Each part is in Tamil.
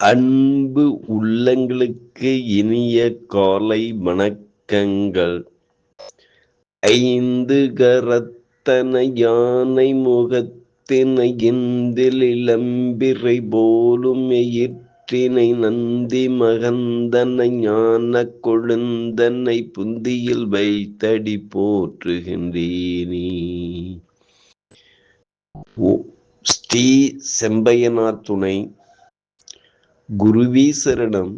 அன்பு உள்ளங்களுக்கு இனிய காலை வணக்கங்கள். ஐந்து கரத்தன யானை முகத்தினை இந்தில் இளம்பிறை போலும் எயிற்றினை நந்தி மகந்தனை ஞான கொழுந்தனை புந்தியில் வைத்தடி போற்றுகின்றேனே. ஸ்ரீ செம்பையனார் துணை. குருவே சரணம்.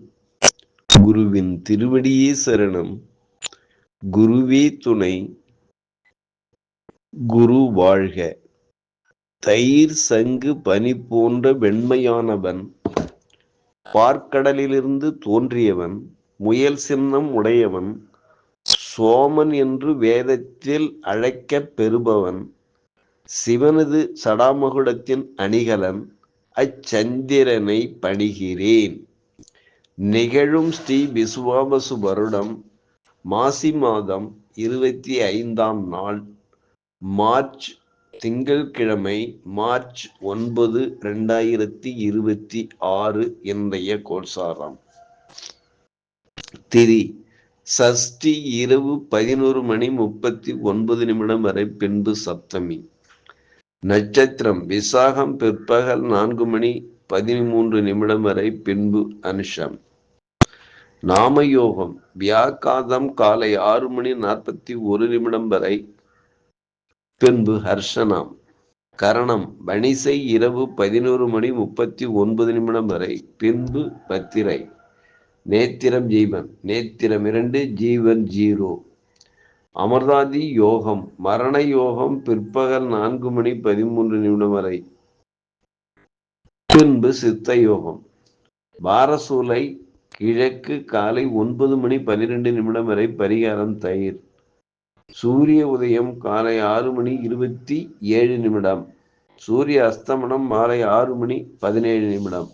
குருவின் திருவடியே சரணம். குருவே துணை. குரு வாழ்க. தயிர் சங்கு பனி போன்ற வெண்மையானவன், பார்க்கடலிலிருந்து தோன்றியவன், முயல் சின்னம் உடையவன், சோமன் என்று வேதத்தில் அழைக்கப் பெறுபவன், சிவனது சடாமகுடத்தின் அணிகலன், அச்சந்திரனை பணிகிறேன். நிகழும் ஸ்ரீ விசுவாவசு வருடம் மாசி மாதம் 25ஆம் நாள், மார்ச் திங்கட்கிழமை, மார்ச் 9, 2026 இன்றைய கோல்சாரம். திதி சஷ்டி இரவு 11:39 வரை, பின்பு சப்தமி. நட்சத்திரம் விசாகம் பிற்பகல் 4:13 வரை, பின்பு அனுஷம். நாமயோகம் வியாக்காதம் காலை 6:41 வரை, பின்பு ஹர்ஷனம். கரணம் வணிசை இரவு 11:39 வரை, பின்பு பத்திரை. நேத்திரம் ஜீவன். நேத்திரம் 2, ஜீவன் 0. அமர்தாதி யோகம் மரண யோகம் பிற்பகல் 4:13 வரை, பின்பு சித்த யோகம். பாரசூலை கிழக்கு காலை 9:12 வரை, பரிகாரம் தயிர். சூரிய உதயம் காலை 6:27. சூரிய அஸ்தமனம் மாலை 6:17.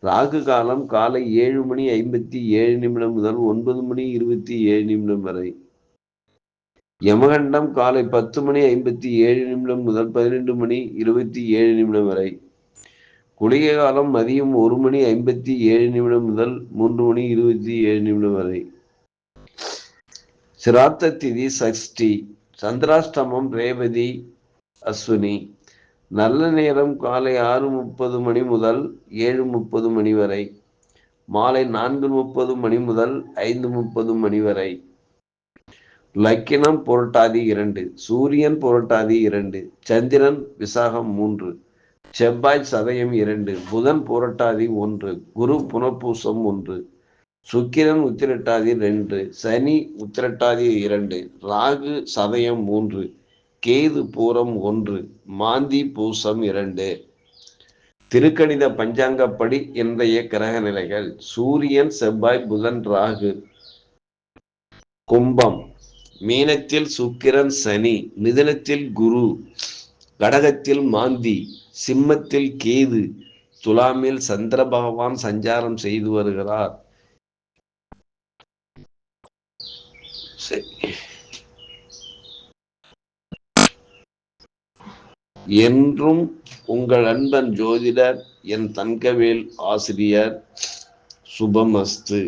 ராகு காலம் காலை 7:57 முதல் 9:27 வரை. யமகண்டம் காலை 10:57 முதல் 12:27 வரை. குளிகை காலம் மதியம் 1:57 முதல் 3:27 வரை. சிராத்த திதி சஷ்டி. சந்திராஷ்டமம் ரேவதி அஸ்வினி. நல்ல நேரம் காலை 6:30 முதல் 7:30 வரை. மாலை 4:30 முதல் 5:30 வரை. லக்கினம் புரட்டாதி 2, சூரியன் புரட்டாதி 2, சந்திரன் விசாகம் 3, செவ்வாய் சதயம் 2, புதன் புரட்டாதி 1, குரு புனப்பூசம் 1, சுக்கிரன் உத்திரட்டாதி 2, சனி உத்திரட்டாதி 2, ராகு சதயம் 3, கேது பூரம் 1, மாந்தி பூசம் 2. திருக்கணித பஞ்சாங்கப்படி இன்றைய கிரக நிலைகள்: சூரியன் செவ்வாய் புதன் ராகு. கும்பம். மீனத்தில் சுக்கிரன் சனி, மிதுனத்தில் குரு, கடகத்தில் மாந்தி, சிம்மத்தில் கேது, துலாமில் சந்திர பகவான் சஞ்சாரம் செய்து வருகிறார். என்றும் உங்கள் அன்பன் ஜோதிடர் என் தங்கவேல் ஆசிரியர். சுபமஸ்து.